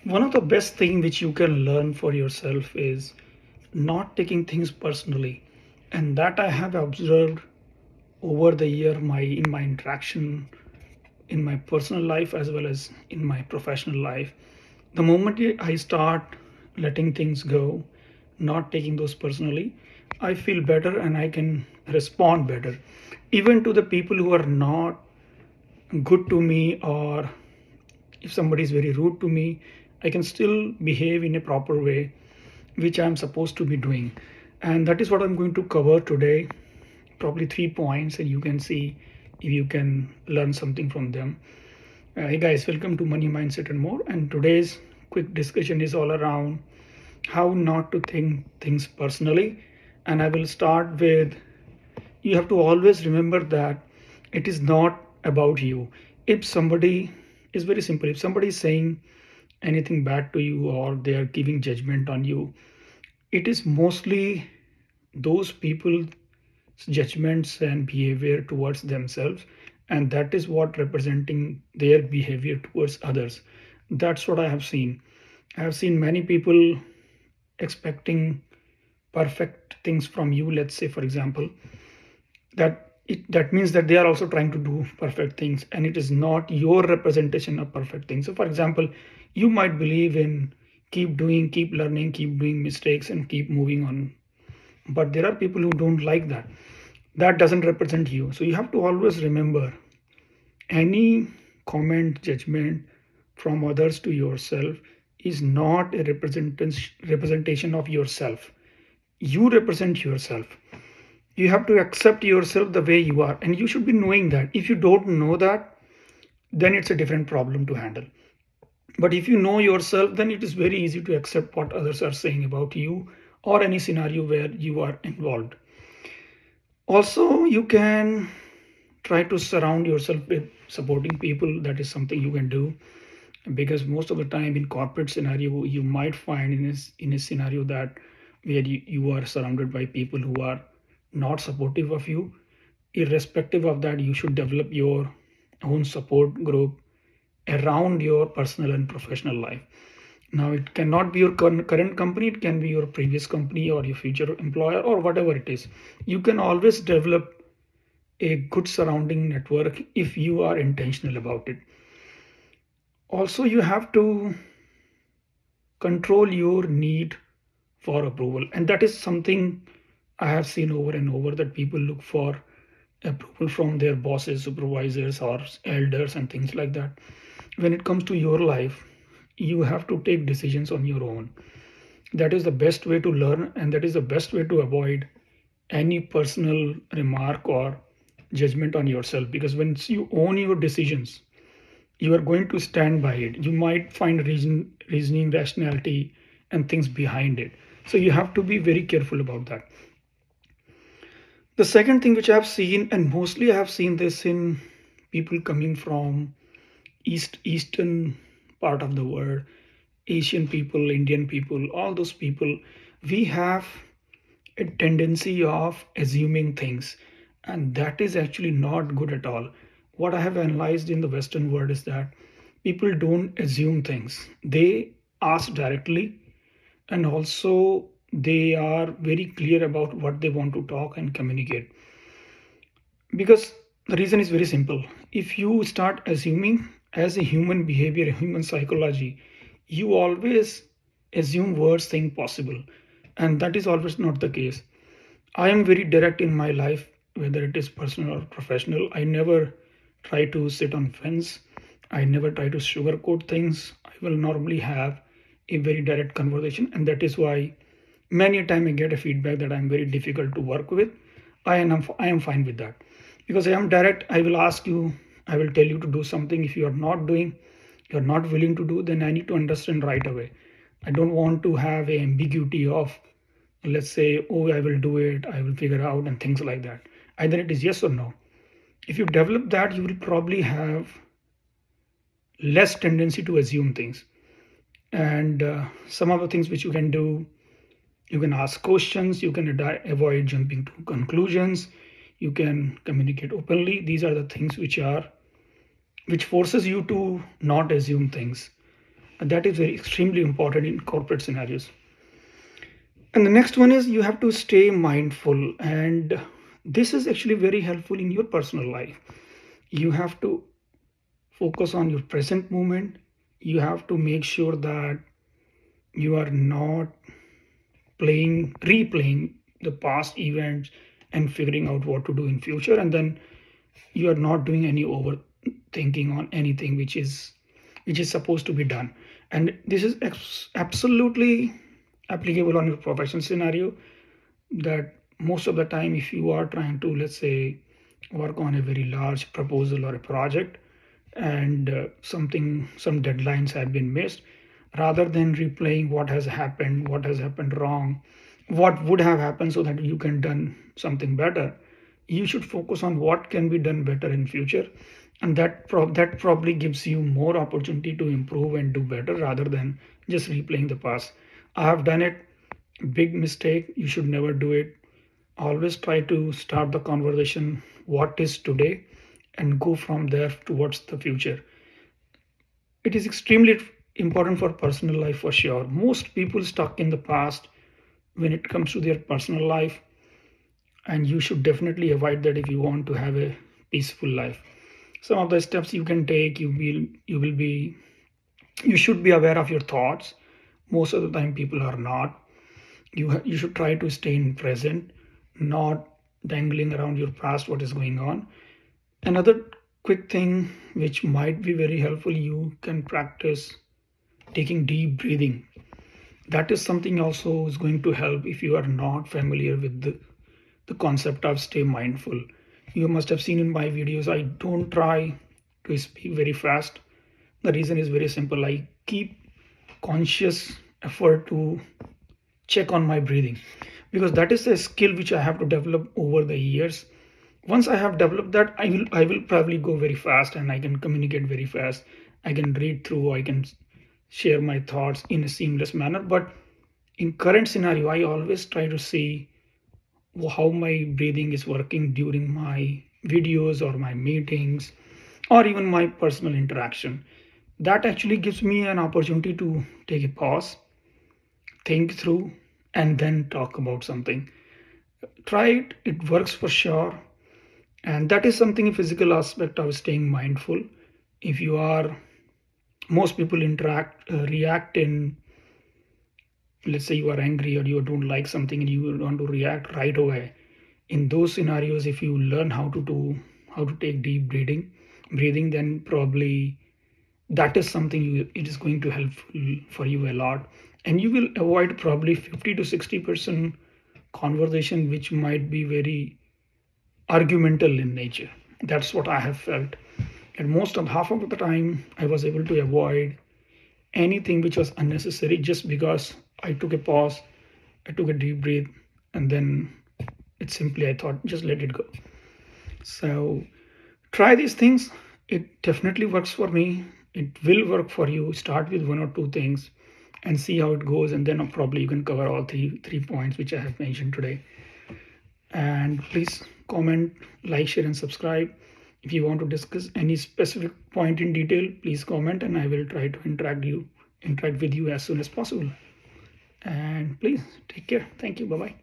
One of the best thing which you can learn for yourself is not taking things personally, and that I have observed over the year my in my interaction in my personal life as well as in my professional life. The moment I start letting things go, not taking those personally, I feel better and I can respond better even to the people who are not good to me, or if somebody is very rude to me, I can still behave in a proper way, which I'm supposed to be doing. And that is what I'm going to cover today. Probably 3 points, and you can see if you can learn something from them. Hey guys, welcome to Money Mindset and More. And today's quick discussion is all around how not to think things personally. And I will start with, you have to always remember that it is not about you. If somebody is very simple, if somebody is saying anything bad to you or they are giving judgment on you, it is mostly those people's judgments and behavior towards themselves, and that is what representing their behavior towards others. That's what I have seen. I have seen many people expecting perfect things from you. Let's say, for example, that means that they are also trying to do perfect things, and it is not your representation of perfect things. So for example, you might believe in keep doing, keep learning, keep doing mistakes and keep moving on, but there are people who don't like that. That doesn't represent you. So you have to always remember, any comment, judgment from others to yourself is not a representation of yourself. You represent yourself. You have to accept yourself the way you are, and you should be knowing that. If you don't know that, then it's a different problem to handle. But if you know yourself, then it is very easy to accept what others are saying about you or any scenario where you are involved. Also, you can try to surround yourself with supporting people. That is something you can do, because most of the time in corporate scenario, you might find in a scenario that where you are surrounded by people who are not supportive of you. Irrespective of that, you should develop your own support group around your personal and professional life. Now, it cannot be your current company, it can be your previous company or your future employer or whatever it is. You can always develop a good surrounding network if you are intentional about it. Also, you have to control your need for approval, and that is something I have seen over and over, that people look for approval from their bosses, supervisors, or elders, and things like that. When it comes to your life, you have to take decisions on your own. That is the best way to learn, and that is the best way to avoid any personal remark or judgment on yourself, because once you own your decisions, you are going to stand by it. You might find reasoning, rationality, and things behind it. So you have to be very careful about that. The second thing which I have seen, and mostly I have seen this in people coming from eastern part of the world, Asian people, Indian people, all those people, we have a tendency of assuming things, and that is actually not good at all. What I have analyzed in the Western world is that people don't assume things, they ask directly, and also they are very clear about what they want to talk and communicate. Because the reason is very simple. If you start assuming, as a human behavior, human psychology, you always assume worst thing possible, and that is always not the case. I am very direct in my life, whether it is personal or professional. I never try to sit on fence. I never try to sugarcoat things. I will normally have a very direct conversation, and that is why many a time I get a feedback that I'm very difficult to work with. I am fine with that, because I am direct. I will ask you. I will tell you to do something. If you are not doing, you are not willing to do, then I need to understand right away. I don't want to have a ambiguity of, let's say, oh, I will do it, I will figure out, and things like that. Either it is yes or no. If you develop that, you will probably have less tendency to assume things. And some of the things which you can do, you can ask questions, you can avoid jumping to conclusions, you can communicate openly. These are the things which forces you to not assume things. That is very extremely important in corporate scenarios. And the next one is you have to stay mindful. And this is actually very helpful in your personal life. You have to focus on your present moment. You have to make sure that you are not replaying the past events and figuring out what to do in future. And then you are not doing any overthinking on anything which is supposed to be done. And this is absolutely applicable on your professional scenario, that most of the time if you are trying to, let's say, work on a very large proposal or a project, and some deadlines have been missed, rather than replaying what has happened wrong, what would have happened so that you can done something better, you should focus on what can be done better in future. And that probably gives you more opportunity to improve and do better rather than just replaying the past. I have done it. Big mistake. You should never do it. Always try to start the conversation what is today and go from there towards the future. It is extremely important for personal life for sure. Most people stuck in the past when it comes to their personal life, and you should definitely avoid that if you want to have a peaceful life. Some of the steps you can take, you should be aware of your thoughts. Most of the time people are not. You should try to stay in present, not dangling around your past what is going on. Another quick thing which might be very helpful, you can practice taking deep breathing. That is something also is going to help if you are not familiar with the concept of stay mindful. You must have seen in my videos, I don't try to speak very fast. The reason is very simple. I keep conscious effort to check on my breathing, because that is a skill which I have to develop over the years. Once I have developed that, I will probably go very fast and I can communicate very fast. I can read through, I can share my thoughts in a seamless manner. But in current scenario, I always try to see how my breathing is working during my videos or my meetings or even my personal interaction. That actually gives me an opportunity to take a pause, think through, and then talk about something. Try it, it works for sure. And that is something, a physical aspect of staying mindful. If you are, most people react in, let's say you are angry or you don't like something and you want to react right away. In those scenarios, if you learn how to take deep breathing, then probably that is something it is going to help for you a lot. And you will avoid probably 50 to 60% conversation which might be very argumental in nature. That's what I have felt. And most of half of the time, I was able to avoid anything which was unnecessary just because I took a pause, I took a deep breath, and then it simply I thought just let it go. So try these things. It definitely works for me. It will work for you. Start with one or two things and see how it goes, and then probably you can cover all three points which I have mentioned today. And please comment, like, share, and subscribe. If you want to discuss any specific point in detail, please comment and I will try to interact with you as soon as possible. And please take care. Thank you. Bye bye.